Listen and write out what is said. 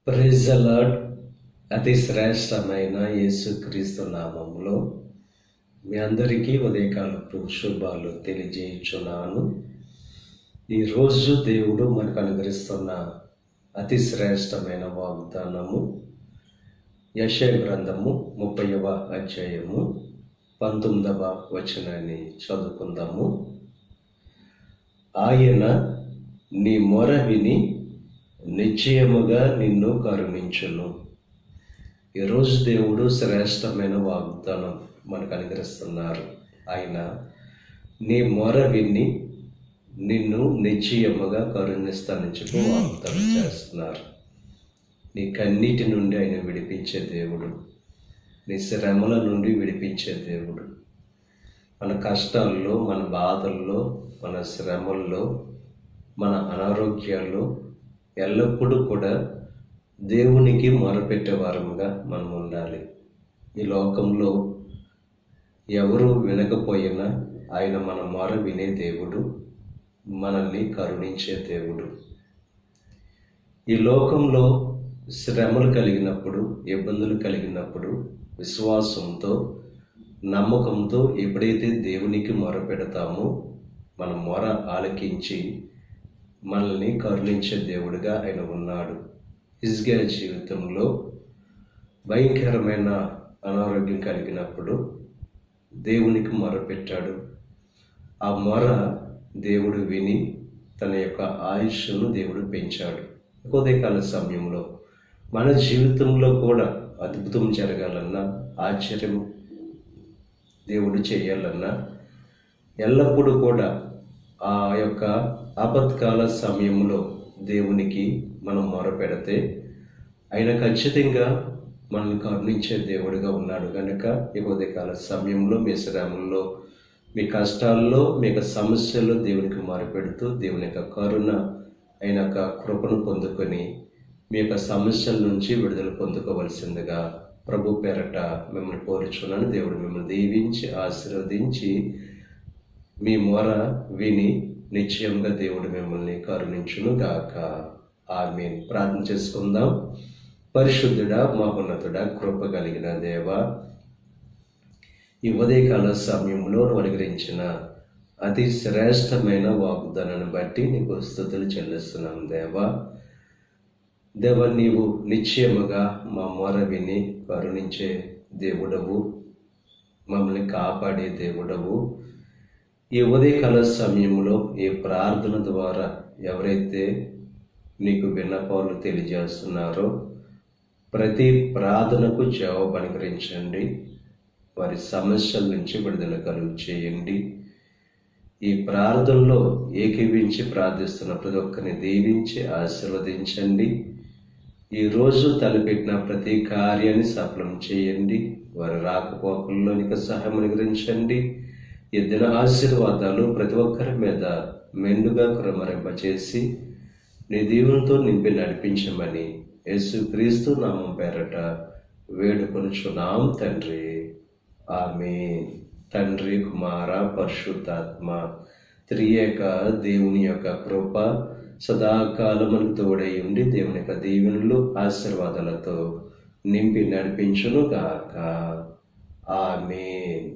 Praise the lord. అతి శ్రేష్టమైన యేసుక్రీస్తు నామములో మీ అందరికీ ఉదయకాలపు శుభాలు తెలియజేయుచున్నాను. ఈరోజు దేవుడు మనకు అనుగ్రహిస్తున్న అతి శ్రేష్టమైన వాగ్దానము యెషయా గ్రంథము 30వ అధ్యాయము 19వ వచనాన్ని చదువుకుందాము. ఆయన నీ మొర విని నిశ్చయముగా నిన్ను కరుణించును. ఈరోజు దేవుడు శ్రేష్టమైన వాగ్దానం మనకు అనుగ్రహిస్తున్నారు. ఆయన నీ మొర విని నిన్ను నిశ్చయముగా కరుణిస్తానని చెప్పి వాగ్దానం చేస్తున్నారు. నీ కన్నీటి నుండి ఆయన విడిపించే దేవుడు, నీ శ్రమల నుండి విడిపించే దేవుడు. మన కష్టాల్లో, మన బాధల్లో, మన శ్రమల్లో, మన అనారోగ్యాల్లో ఎల్లప్పుడూ కూడా దేవునికి మొరపెట్టే వారముగా మనం ఉండాలి. ఈ లోకంలో ఎవరు వినకపోయినా ఆయన మన మొర వినే దేవుడు, మనల్ని కరుణించే దేవుడు. ఈ లోకంలో శ్రమలు కలిగినప్పుడు, ఇబ్బందులు కలిగినప్పుడు విశ్వాసంతో, నమ్మకంతో ఎప్పుడైతే దేవునికి మొరపెడతామో మన మొర ఆలకించి మనల్ని కరుణించే దేవుడిగా ఆయన ఉన్నాడు. హిజ్కియా జీవితంలో భయంకరమైన అనారోగ్యం కలిగినప్పుడు దేవునికి మొరపెట్టాడు. ఆ మొర దేవుడు విని తన యొక్క ఆయుష్ను దేవుడు పెంచాడు. ఉదయకాల సమయంలో మన జీవితంలో కూడా అద్భుతం జరగాలన్నా, ఆశ్చర్యం దేవుడు చేయాలన్నా ఎల్లప్పుడూ కూడా ఆ యొక్క ఆపత్కాల సమయంలో దేవునికి మనం మొరపెడితే ఆయన ఖచ్చితంగా మనల్ని కరుణించే దేవుడిగా ఉన్నాడు. కనుక ఈ ఉదయకాల సమయంలో మీ శ్రమంలో, మీ కష్టాల్లో, మీ యొక్క సమస్యల్లో దేవునికి మొరపెడుతూ దేవుని యొక్క కరుణ, ఆయన యొక్క కృపను పొందుకొని మీ యొక్క సమస్యల నుంచి విడుదల పొందుకోవలసిందిగా ప్రభు పేరట మిమ్మల్ని కోరుచున్నాను. దేవుడు మిమ్మల్ని దీవించి ఆశీర్వదించి మీ మొర విని నిశ్చయంగా దేవుడు మిమ్మల్ని కరుణించును గాక. ఆమేన్. ప్రార్థన చేసుకుందాం. పరిశుద్ధుడా, మహోన్నతుడా, కృప కలిగిన దేవ, ఈ ఉదయకాల సమయంలో అనుగ్రహించిన అతి శ్రేష్టమైన వాగ్దానాన్ని బట్టి నీకు స్తుతులు చెల్లిస్తున్నాం దేవా. నీవు నిశ్చయముగా మా మొర విని కరుణించే దేవుడవు, మమ్మల్ని కాపాడే దేవుడవు. ఈ ఉదయకాల సమయంలో ఈ ప్రార్థన ద్వారా ఎవరైతే నీకు విన్నపాలు తెలియజేస్తున్నారో ప్రతి ప్రార్థనకు జవాబు అనుగ్రహించండి. వారి సమస్యల నుంచి విడుదల కలుగు చేయండి. ఈ ప్రార్థనలో ఏకీవించి ప్రార్థిస్తున్న ప్రతి ఒక్కరిని దీవించి ఆశీర్వదించండి. ఈరోజు తలపెట్టిన ప్రతి కార్యాన్ని సఫలం చేయండి. వారి రాకపోకల్లో నీకు సహాయం అనుగ్రహించండి. ఈ దిన ఆశీర్వాదాలు ప్రతి ఒక్కరి మీద మెండుగా కురమరింపచేసి నీ దీవులతో నింపి నడిపించమని యేసుక్రీస్తు నామం పేరట వేడుకొనుచున్నాం తండ్రి. ఆమేన్. తండ్రి, కుమార, పరిశుద్ధాత్మ త్రియేక దేవుని యొక్క కృప సదాకాలమునకు తోడై ఉండి దేవుని యొక్క దీవెనలు ఆశీర్వాదాలతో నింపి నడిపించును గాక. ఆమేన్.